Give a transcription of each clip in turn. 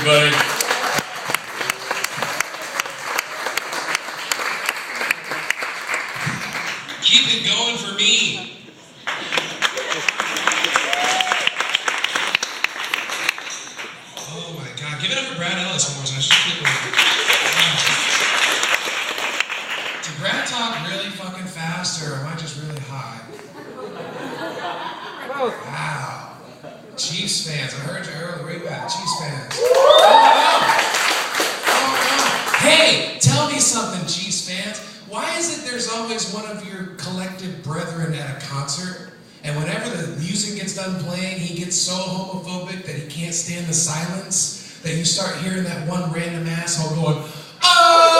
everybody. Keep it going for me. Oh my God. Give it up for Brad Ellis one more time. Just keep going. Did Brad talk really fucking fast or am I just really high? Wow. Chiefs fans. I heard you earlier. Where you at? Chiefs fans. Oh, no. Hey, tell me something, Chiefs fans. Why is it there's always one of your collective brethren at a concert, and whenever the music gets done playing, he gets so homophobic that he can't stand the silence, that you start hearing that one random asshole going, oh,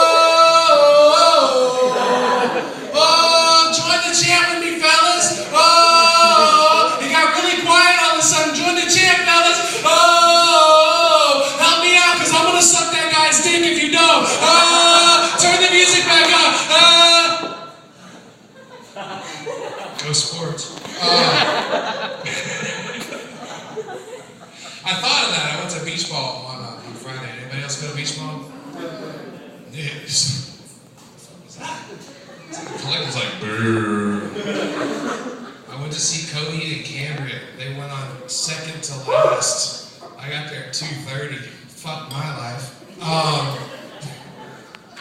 join the chant with me, fellas. Oh, it got really quiet all of a sudden. Join the chant, fellas. Oh, help me out, because I'm going to suck that guy's dick if you don't. Turn the music back up. Go sports. I thought of that. I went to beach ball on Friday. Anybody else go to beach ball? Yeah. What was that? The collector's like, brrr. I went to see Cody and Cambria. They went on second to last. I got there at 2:30. Fuck my life.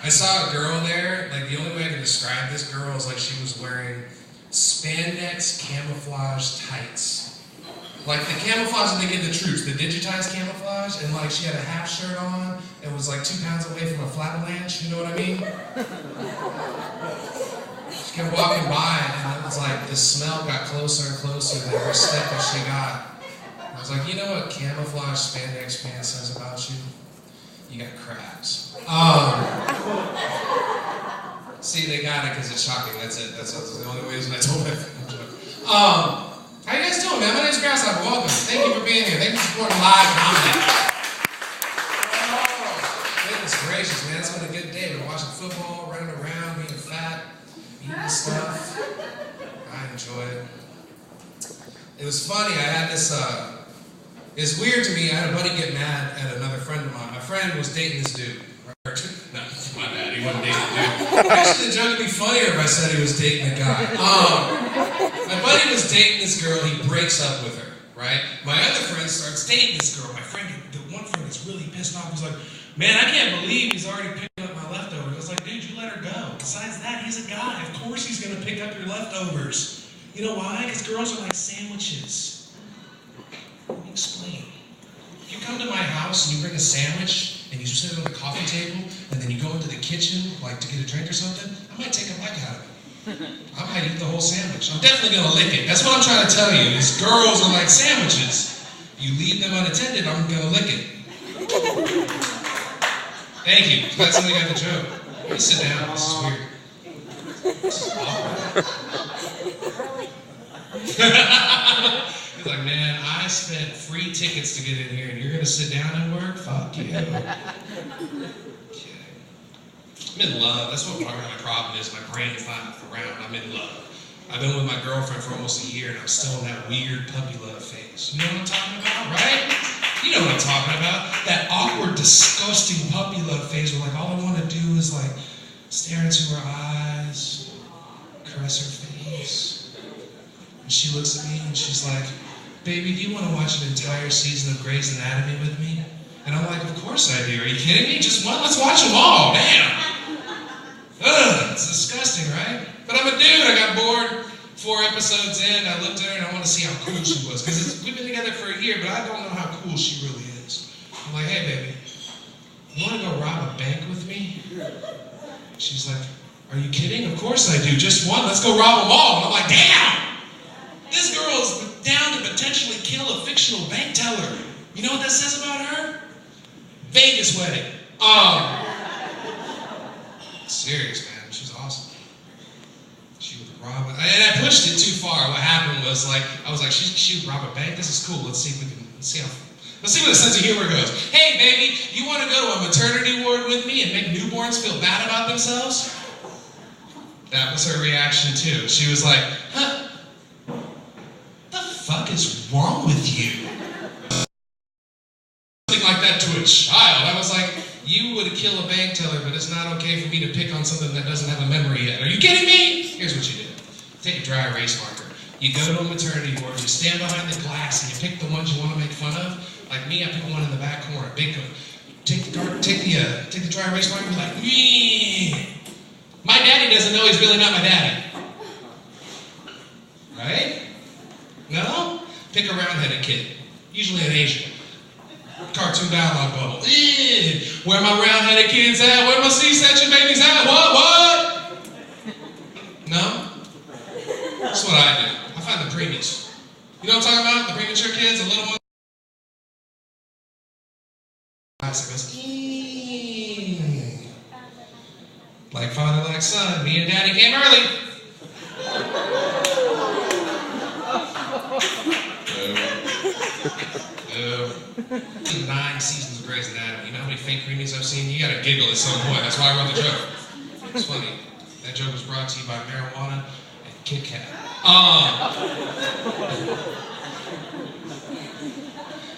I saw a girl there. Like, the only way I can describe this girl is like she was wearing spandex camouflage tights. Like the camouflage that they give the troops, the digitized camouflage, and like she had a half shirt on and was like 2 pounds away from a flatlanche, you know what I mean? She kept walking by and it was like the smell got closer and closer the more step that she got. I was like, you know what camouflage spandex pants says about you? You got crabs. See, they got it because it's shocking. That's it. That's the only reason I told my friend. How you guys doing, man? My name's Grasshopper. Welcome. Thank you for being here. Thank you for supporting live comedy. Oh, goodness gracious, man. It's been a good day. We're watching football, running around, being fat, eating stuff. I enjoy it. It was funny. I had this. It's weird to me. I had a buddy get mad at another friend of mine. My friend was dating this dude. No, my bad. He wasn't dating a dude. Actually, the joke would be funnier if I said he was dating a guy. My buddy was dating this girl. He breaks up with her, right? My other friend starts dating this girl. My friend, the one friend is really pissed off. He's like, man, I can't believe he's already picking up my leftovers. I was like, dude, you let her go. Besides that, he's a guy. Of course he's going to pick up your leftovers. You know why? Because girls are like sandwiches. Let me explain. If you come to my house and you bring a sandwich and you sit it on the coffee table and then you go into the kitchen like to get a drink or something, I might take a bite out of it. I might eat the whole sandwich. I'm definitely going to lick it. That's what I'm trying to tell you, is girls are like sandwiches. You leave them unattended, I'm going to lick it. Thank you. Glad somebody got the joke. Let me sit down. This is weird. This is awkward. He's like, man, I spent free tickets to get in here and you're going to sit down and work? Fuck you. I'm in love. That's what part of my problem is. My brain is not around. I'm in love. I've been with my girlfriend for almost a year and I'm still in that weird puppy love phase. You know what I'm talking about, right? You know what I'm talking about. That awkward, disgusting puppy love phase where like all I want to do is like stare into her eyes, caress her face. And she looks at me and she's like, baby, do you want to watch an entire season of Grey's Anatomy with me? And I'm like, of course I do. Are you kidding me? Just one? Let's watch them all. Damn. Ugh, it's disgusting, right? But I'm a dude. I got bored. 4 episodes in, I looked at her and I want to see how cool she was. Because we've been together for a year, but I don't know how cool she really is. I'm like, hey, baby, you want to go rob a bank with me? She's like, are you kidding? Of course I do. Just one. Let's go rob them all. And I'm like, damn! This girl is down to potentially kill a fictional bank teller. You know what that says about her? Vegas wedding. Serious, man. She's awesome. She would rob it. And I pushed it too far. What happened was like, I was like, she would rob a bank? This is cool. Let's see where the sense of humor goes. Hey, baby, you want to go to a maternity ward with me and make newborns feel bad about themselves? That was her reaction too. She was like, huh? What the fuck is wrong with you? Something like that to to a child. I was like, you would kill a bank teller, but it's not okay for me to pick on something that doesn't have a memory yet. Are you kidding me? Here's what you do. Take a dry erase marker. You go to a maternity ward, you stand behind the glass, and you pick the ones you want to make fun of. Like me, I pick one in the back corner, big one. Take the dry erase marker and be like, me. My daddy doesn't know he's really not my daddy. Right? No? Pick a round-headed kid, usually an Asian. Cartoon dialogue bubble. Where my round-headed kids at? Where my C-section babies at? What? No? That's what I do. I find the preemies. You know what I'm talking about? The premature kids, the little ones. It goes, like father, like son. Me and daddy came early. 9 seasons of Grey's Anatomy. You know how many fake preemies I've seen? You gotta giggle at some point. That's why I wrote the joke. It's funny. That joke was brought to you by marijuana and Kit Kat.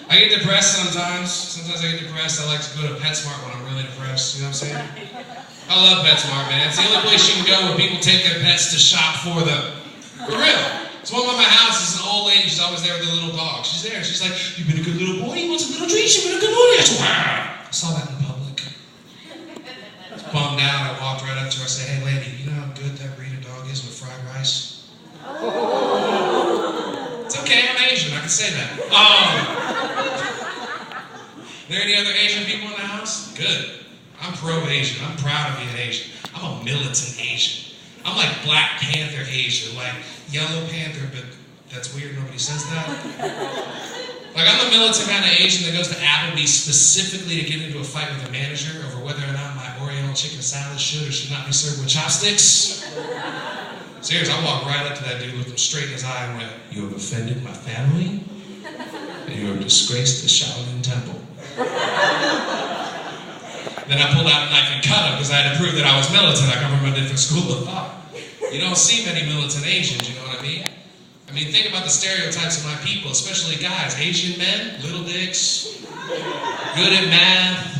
I get depressed sometimes. Sometimes I get depressed. I like to go to PetSmart when I'm really depressed. You know what I'm saying? I love PetSmart, man. It's the only place you can go where people take their pets to shop for them. For real. There's one by my house. It's an old lady. She's always there with a little dog. She's there. She's like, you've been a good little boy. He wants a little treat. You've been a good boy. I saw that in public. I was bummed out. I walked right up to her. I said, hey, lady, you know how good that breed of dog is with fried rice? It's okay. I'm Asian. I can say that. Are there any other Asian people in the house? Good. I'm pro-Asian. I'm proud of being Asian. I'm a militant Asian. I'm like Black Panther Asian, like Yellow Panther, but that's weird, nobody says that. Like I'm the militant kind of Asian that goes to Applebee's specifically to get into a fight with a manager over whether or not my Oriental chicken salad should or should not be served with chopsticks. Seriously, I walked right up to that dude, looked him straight in his eye and went, you have offended my family, and you have disgraced the Shaolin Temple. Then I pulled out a knife and cut him because I had to prove that I was militant. I come from a different school of thought. You don't see many militant Asians, you know what I mean? I mean, think about the stereotypes of my people, especially guys. Asian men, little dicks, good at math,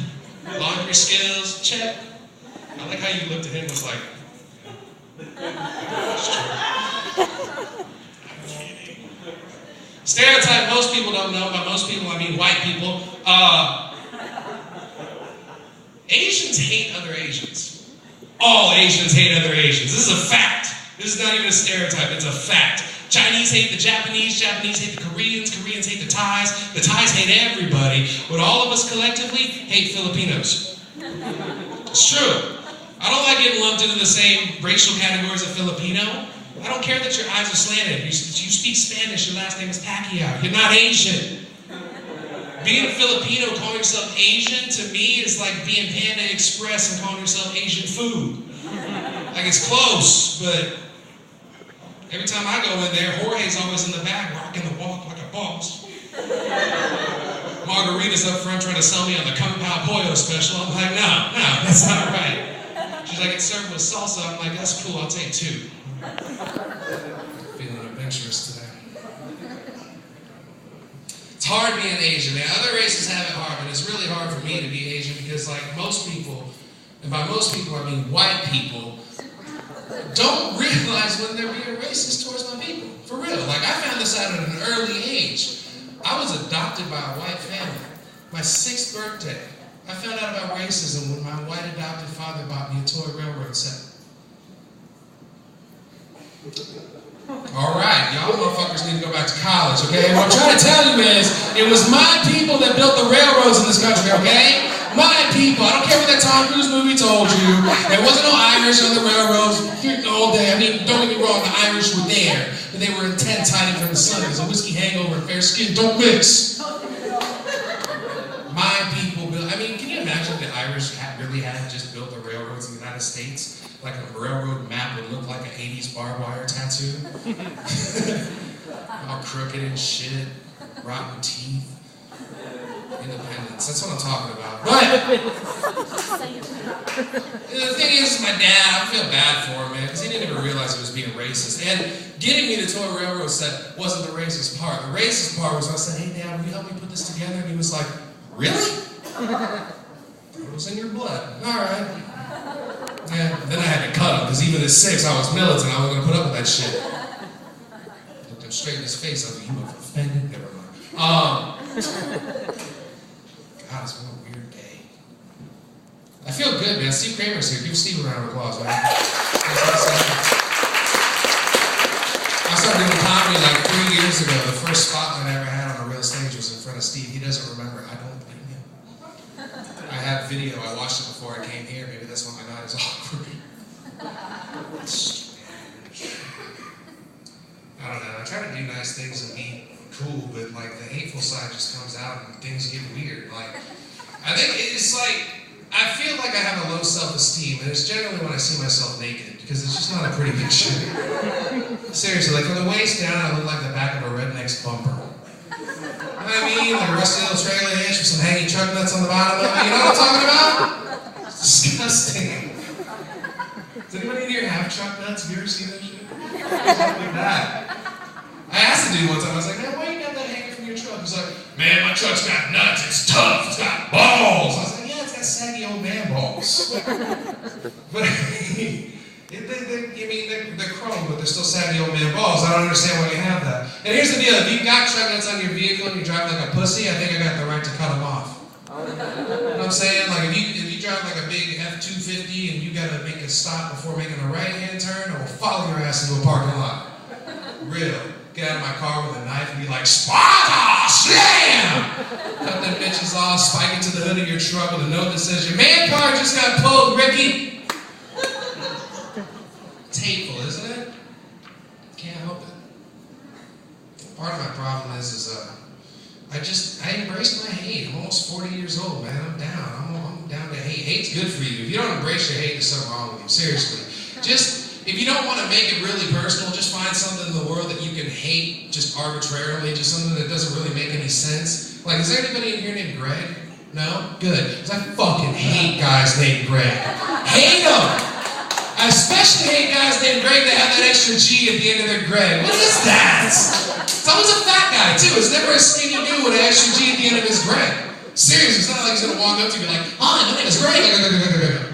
laundry skills, check. I like how you looked at him and was like, that's true. Stereotype most people don't know. By most people, I mean white people. Asians hate other Asians. All Asians hate other Asians. This is a fact. This is not even a stereotype, it's a fact. Chinese hate the Japanese, Japanese hate the Koreans, Koreans hate the Thais hate everybody, but all of us collectively hate Filipinos. It's true. I don't like getting lumped into the same racial categories of Filipino. I don't care that your eyes are slanted. You speak Spanish, your last name is Pacquiao. You're not Asian. Being Filipino, calling yourself Asian, to me, is like being Panda Express and calling yourself Asian food. Like, it's close, but every time I go in there, Jorge's always in the back, rocking the walk like a boss. Margarita's up front trying to sell me on the Kung Pao Pollo special. I'm like, no, that's not right. She's like, it's served with salsa. I'm like, that's cool, I'll take 2. Feeling adventurous today. It's hard being Asian, man. Other races have it hard, but it's really hard for me to be Asian because, like, most people, and by most people I mean white people, don't realize when they're being racist towards my people. For real. Like, I found this out at an early age. I was adopted by a white family. My 6th birthday, I found out about racism when my white adopted father bought me a toy railroad set. Alright, y'all motherfuckers need to go back to college, okay? What I'm trying to tell you is, it was my people that built the railroads in this country, okay? My people. I don't care what that Tom Cruise movie told you. There wasn't no Irish on the railroads all day. I mean, don't get me wrong, the Irish were there, but they were intense hiding from the sun because a whiskey hangover and fair skin don't mix. My people built, I mean, can you imagine if the Irish really had just built the railroads in the United States? Like a railroad map would look like an 80s barbed wire tattoo. All crooked and shit, rotten teeth. Independence, that's what I'm talking about. But the thing is, my dad, I feel bad for him, man, because he didn't even realize he was being racist. And getting me the toy railroad set wasn't the racist part. The racist part was I said, hey, Dad, will you help me put this together? And he was like, really? It was in your blood. All right. Yeah. Then I had to cut him, because even at 6, I was militant. I wasn't going to put up with that shit. Looked him straight in his face. I was like, you have offended? Never mind. God, it's been a weird day. I feel good, man. Steve Kramer's here. Give Steve a round of applause, man. I started doing comedy like 3 years ago. The first spotlight I ever had on a real stage was in front of Steve. He doesn't remember. I don't blame him. I have video. I watched it before I came here. Maybe that's why my night is awkward. I don't know. I try to do nice things and be cool, but like the hateful side just comes out and things get weird. Like, I think it's like, I feel like I have a low self-esteem, and it's generally when I see myself naked, because it's just not a pretty picture. Seriously, like from the waist down, I look like the back of a redneck's bumper. You know what I mean? Like a rusty little trailer hitch with some hanging truck nuts on the bottom of it. You know what I'm talking about? It's disgusting. Does anybody in here have truck nuts? Have you ever seen that shit? Something like that. I asked the dude one time, I was like, man, why you got that hanging from your truck? He's like, man, my truck's got nuts, it's tough, it's got balls. I was like, yeah, it's got saggy old man balls. But, they're chrome, but they're still saggy old man balls. I don't understand why you have that. And here's the deal, if you've got truck nuts on your vehicle and you drive like a pussy, I think I got the right to cut them off. You know what I'm saying? Like, if you drive like a big F-250 and you gotta make a stop before making a right-hand turn, I will follow your ass into a parking lot. Real. Get out of my car with a knife and be like, Sparta! Slam! Cut them bitches off, spike it to the hood of your truck with a note that says, your man car just got pulled, Ricky! It's hateful, isn't it? Can't help it. Part of my problem is I embraced my hate. I'm almost 40 years old, man. I'm down. I'm down to hate. Hate's good for you. If you don't embrace your hate, there's something wrong with you. Seriously. If you don't want to make it really personal, just find something in the world that you can hate just arbitrarily, just something that doesn't really make any sense. Like, is there anybody in here named Greg? No? Good. Because I fucking hate guys named Greg. Hate them! I especially hate guys named Greg that have that extra G at the end of their Greg. What is that? It's always a fat guy, too. It's never a skinny dude with an extra G at the end of his Greg. Seriously, it's not like he's going to walk up to you and be like, hi, my name is Greg.